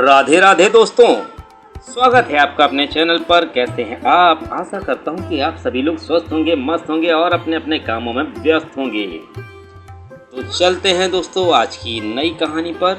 राधे राधे दोस्तों, स्वागत है आपका अपने चैनल पर। कैसे हैं आप? आशा करता हूं कि आप सभी लोग स्वस्थ होंगे, मस्त होंगे और अपने अपने कामों में व्यस्त होंगे। तो चलते हैं दोस्तों आज की नई कहानी पर।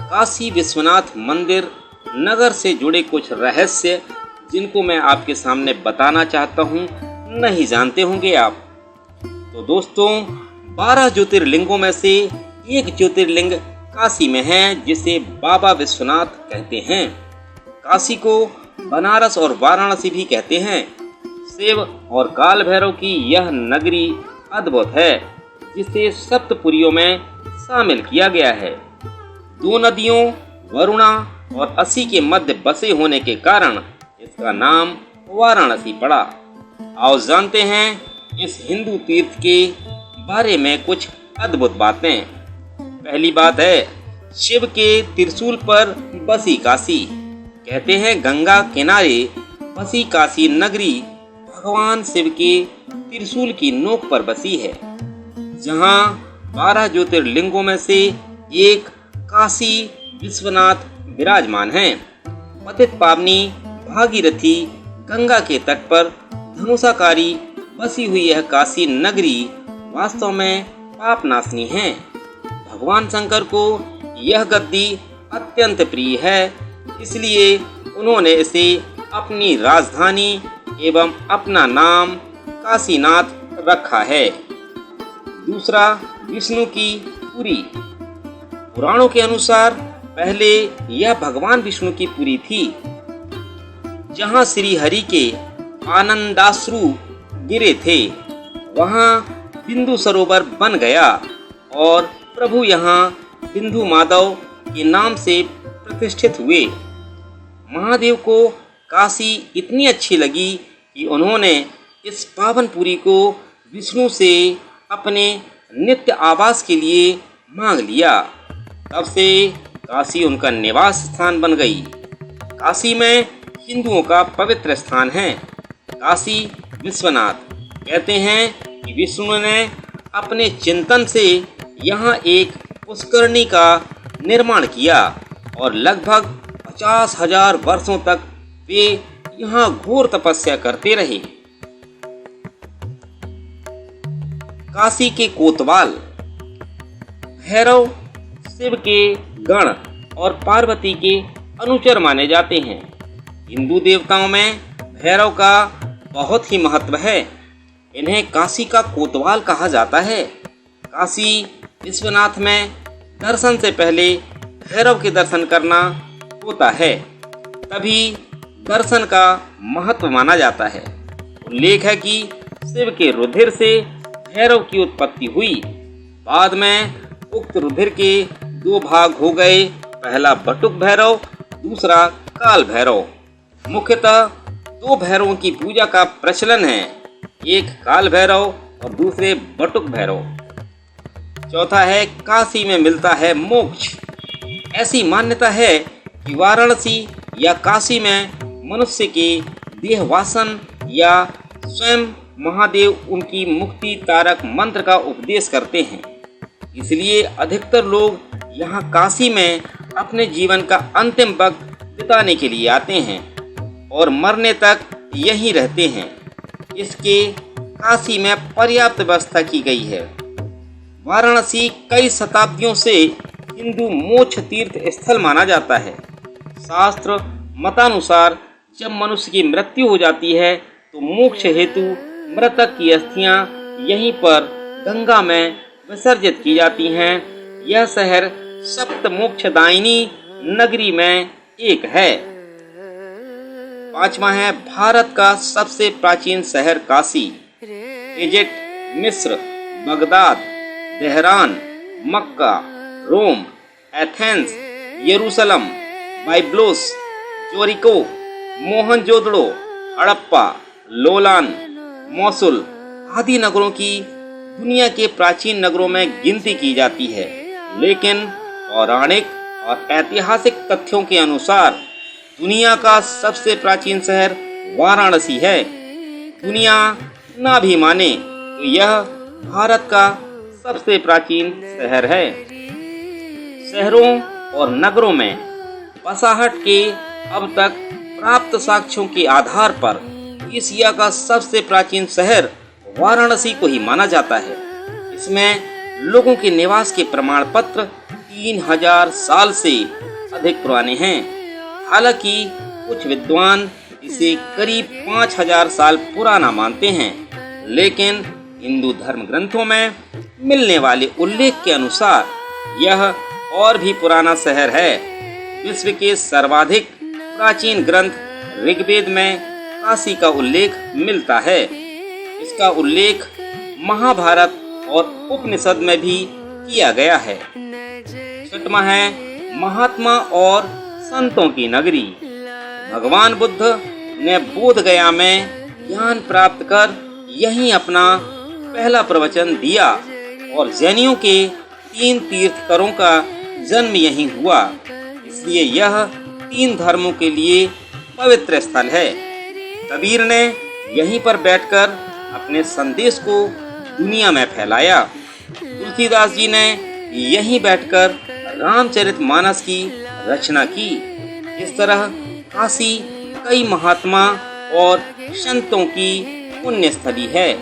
काशी विश्वनाथ मंदिर नगर से जुड़े कुछ रहस्य जिनको मैं आपके सामने बताना चाहता हूं, नहीं जानते होंगे आप। तो दोस्तों, 12 ज्योतिर्लिंगों में से एक ज्योतिर्लिंग काशी में है, जिसे बाबा विश्वनाथ कहते हैं। काशी को बनारस और वाराणसी भी कहते हैं। शिव और काल भैरव की यह नगरी अद्भुत है, जिसे सप्तपुरियों में शामिल किया गया है। दो नदियों वरुणा और असी के मध्य बसे होने के कारण इसका नाम वाराणसी पड़ा। आओ जानते हैं इस हिंदू तीर्थ के बारे में कुछ अद्भुत बातें। पहली बात है, शिव के त्रिशूल पर बसी काशी। कहते हैं गंगा किनारे बसी काशी नगरी भगवान शिव के त्रिशूल की नोक पर बसी है, जहां 12 ज्योतिर्लिंगों में से एक काशी विश्वनाथ विराजमान हैं। पतित पावनी भागीरथी गंगा के तट पर धनुषाकारी बसी हुई यह काशी नगरी वास्तव में पापनाशनी है। भगवान शंकर को यह गद्दी अत्यंत प्रिय है, इसलिए उन्होंने इसे अपनी राजधानी एवं अपना नाम काशीनाथ रखा है। दूसरा, विष्णु की पुरी। पुराणों के अनुसार पहले यह भगवान विष्णु की पुरी थी, जहां श्री हरि के आनंदाश्रु गिरे थे। वहां बिंदु सरोवर बन गया और प्रभु यहाँ बिंदु माधव के नाम से प्रतिष्ठित हुए। महादेव को काशी इतनी अच्छी लगी कि उन्होंने इस पावनपुरी को विष्णु से अपने नित्य आवास के लिए मांग लिया। तब से काशी उनका निवास स्थान बन गई। काशी में हिंदुओं का पवित्र स्थान है। काशी विश्वनाथ कहते हैं कि विष्णु ने अपने चिंतन से यहाँ एक पुष्करणी का निर्माण किया और लगभग 50,000 वर्षों तक वे यहाँ घोर तपस्या करते रहे। काशी के कोतवाल। भैरव शिव के गण और पार्वती के अनुचर माने जाते हैं। हिंदू देवताओं में भैरव का बहुत ही महत्व है। इन्हें काशी का कोतवाल कहा जाता है। काशी विश्वनाथ में दर्शन से पहले भैरव के दर्शन करना होता है, तभी दर्शन का महत्व माना जाता है। उल्लेख है कि शिव के रुधिर से भैरव की उत्पत्ति हुई। बाद में उक्त रुधिर के 2 भाग हो गए, पहला बटुक भैरव, दूसरा काल भैरव। मुख्यतः 2 भैरवों की पूजा का प्रचलन है, एक काल भैरव और दूसरे बटुक भैरव। चौथा है, काशी में मिलता है मोक्ष। ऐसी मान्यता है कि वाराणसी या काशी में मनुष्य के देह वासन या स्वयं महादेव उनकी मुक्ति तारक मंत्र का उपदेश करते हैं। इसलिए अधिकतर लोग यहाँ काशी में अपने जीवन का अंतिम वक्त बिताने के लिए आते हैं और मरने तक यहीं रहते हैं। इसके काशी में पर्याप्त व्यवस्था की गई है। वाराणसी कई शताब्दियों से हिंदू मोक्ष तीर्थ स्थल माना जाता है। शास्त्र मतानुसार जब मनुष्य की मृत्यु हो जाती है तो मोक्ष हेतु मृतक की अस्थियां यहीं पर गंगा में विसर्जित की जाती हैं। यह शहर सप्त मोक्षदायिनी नगरी में एक है। 5वां है, भारत का सबसे प्राचीन शहर काशी। इजिप्ट, मिस्र, बगदाद, तेहरान, मक्का, रोम, एथेंस, यरूशलेम, बाइब्लोस, जोरिको, मोहनजोदड़ो, हड़प्पा, लोलान, मोसुल आदि नगरों की दुनिया के प्राचीन नगरों में गिनती की जाती है। लेकिन पौराणिक और ऐतिहासिक तथ्यों के अनुसार दुनिया का सबसे प्राचीन शहर वाराणसी है। दुनिया ना भी माने तो यह भारत का सबसे प्राचीन शहर है। शहरों और नगरों में बसाहट के अब तक प्राप्त साक्ष्यों के आधार पर एशिया का सबसे प्राचीन शहर वाराणसी को ही माना जाता है। इसमें लोगों के निवास के प्रमाण पत्र 3000 साल से अधिक पुराने हैं। हालांकि कुछ विद्वान इसे करीब 5000 साल पुराना मानते हैं, लेकिन हिंदू धर्म ग्रंथों में मिलने वाले उल्लेख के अनुसार यह और भी पुराना शहर है। विश्व के सर्वाधिक प्राचीन ग्रंथ ऋग्वेद में काशी का उल्लेख मिलता है। इसका उल्लेख महाभारत और उपनिषद में भी किया गया है। छठवां है महात्मा और संतों की नगरी। भगवान बुद्ध ने बोध गया में ज्ञान प्राप्त कर यहीं अपना पहला प्रवचन दिया और जैनियों के 3 तीर्थकरों का जन्म यहीं हुआ, इसलिए यह 3 धर्मों के लिए पवित्र स्थल है। कबीर ने यहीं पर बैठकर अपने संदेश को दुनिया में फैलाया। तुलसीदास जी ने यहीं बैठकर रामचरितमानस की रचना की। इस तरह काशी कई महात्मा और संतों की पुण्य स्थली है।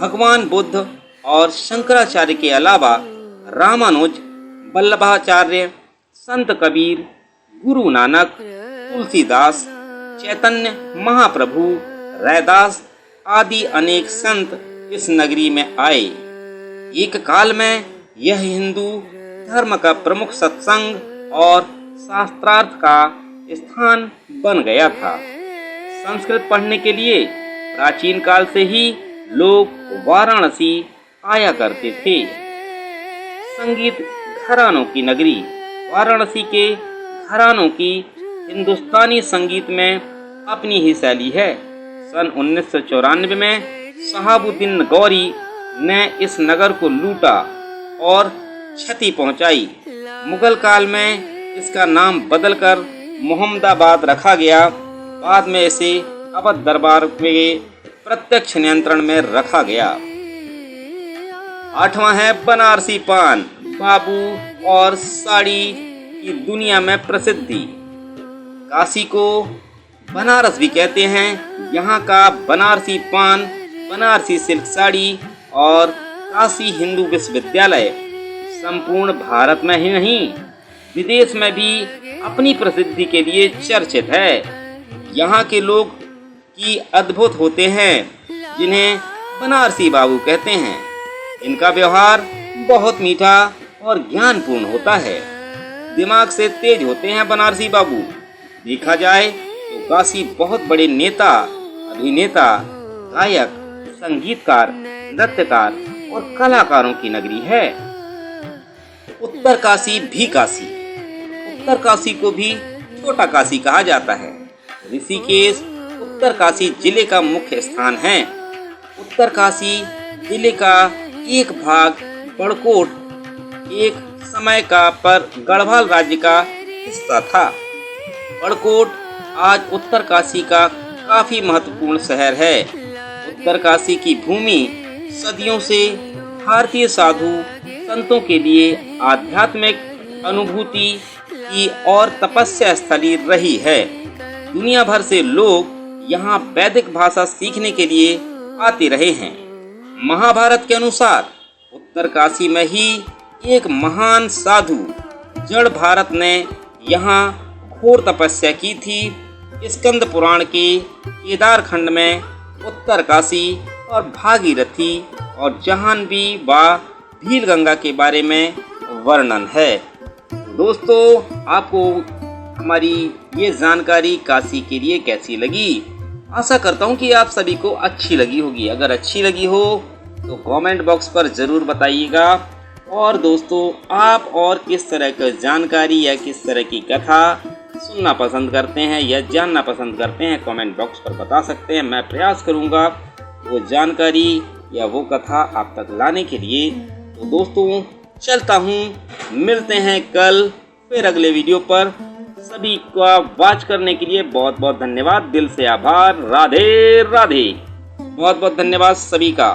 भगवान बुद्ध और शंकराचार्य के अलावा रामानुज, वल्लभाचार्य, संत कबीर, गुरु नानक, तुलसीदास, चैतन्य महाप्रभु, रैदास आदि अनेक संत इस नगरी में आए। एक काल में यह हिंदू धर्म का प्रमुख सत्संग और शास्त्रार्थ का स्थान बन गया था। संस्कृत पढ़ने के लिए प्राचीन काल से ही लोग वाराणसी आया करते थे। संगीत घरानों की नगरी। वाराणसी के घरानों की हिंदुस्तानी संगीत में अपनी ही शैली है। सन 1994 में शहाबुद्दीन गौरी ने इस नगर को लूटा और क्षति पहुंचाई। मुगल काल में इसका नाम बदलकर मोहम्मदाबाद रखा गया। बाद में इसे अवध दरबार के प्रत्यक्ष नियंत्रण में रखा गया। 8वां है बनारसी पान। बाबू और साड़ी की दुनिया में प्रसिद्धि। काशी को बनारस भी कहते हैं। यहाँ का बनारसी पान, बनारसी सिल्क साड़ी और काशी हिंदू विश्वविद्यालय संपूर्ण भारत में ही नहीं विदेश में भी अपनी प्रसिद्धि के लिए चर्चित है। यहाँ के लोग की अद्भुत होते हैं, जिन्हें बनारसी बाबू कहते हैं। इनका व्यवहार बहुत मीठा और ज्ञानपूर्ण होता है। दिमाग से तेज होते हैं बनारसी बाबू। देखा जाए तो काशी बहुत बड़े नेता, अभिनेता, गायक, संगीतकार, नृत्यकार और कलाकारों की नगरी है। उत्तर काशी भी काशी। उत्तर काशी को भी छोटा काशी कहा जाता है। ऋषिकेश उत्तर काशी जिले का मुख्य स्थान है। उत्तर काशी जिले का एक भाग बड़कोट एक समय का पर गढ़वाल राज्य का हिस्सा था। बड़कोट आज उत्तर काशी का काफी महत्वपूर्ण शहर है। उत्तर काशी की भूमि सदियों से भारतीय साधु संतों के लिए आध्यात्मिक अनुभूति की और तपस्या स्थली रही है। दुनिया भर से लोग यहाँ वैदिक भाषा सीखने के लिए आते रहे हैं। महाभारत के अनुसार उत्तर काशी में ही एक महान साधु जड़ भारत ने यहाँ घोर तपस्या की थी। स्कंद पुराण के केदार खंड में उत्तर काशी और भागीरथी और जाह्नवी व भील गंगा के बारे में वर्णन है। दोस्तों, आपको हमारी ये जानकारी काशी के लिए कैसी लगी? आशा करता हूँ कि आप सभी को अच्छी लगी होगी। अगर अच्छी लगी हो तो कमेंट बॉक्स पर ज़रूर बताइएगा। और दोस्तों, आप और किस तरह की जानकारी या किस तरह की कथा सुनना पसंद करते हैं या जानना पसंद करते हैं, कमेंट बॉक्स पर बता सकते हैं। मैं प्रयास करूँगा वो जानकारी या वो कथा आप तक लाने के लिए। तो दोस्तों, चलता हूँ, मिलते हैं कल फिर अगले वीडियो पर। सभी का वॉच करने के लिए बहुत बहुत धन्यवाद। दिल से आभार। राधे राधे। बहुत बहुत धन्यवाद सभी का।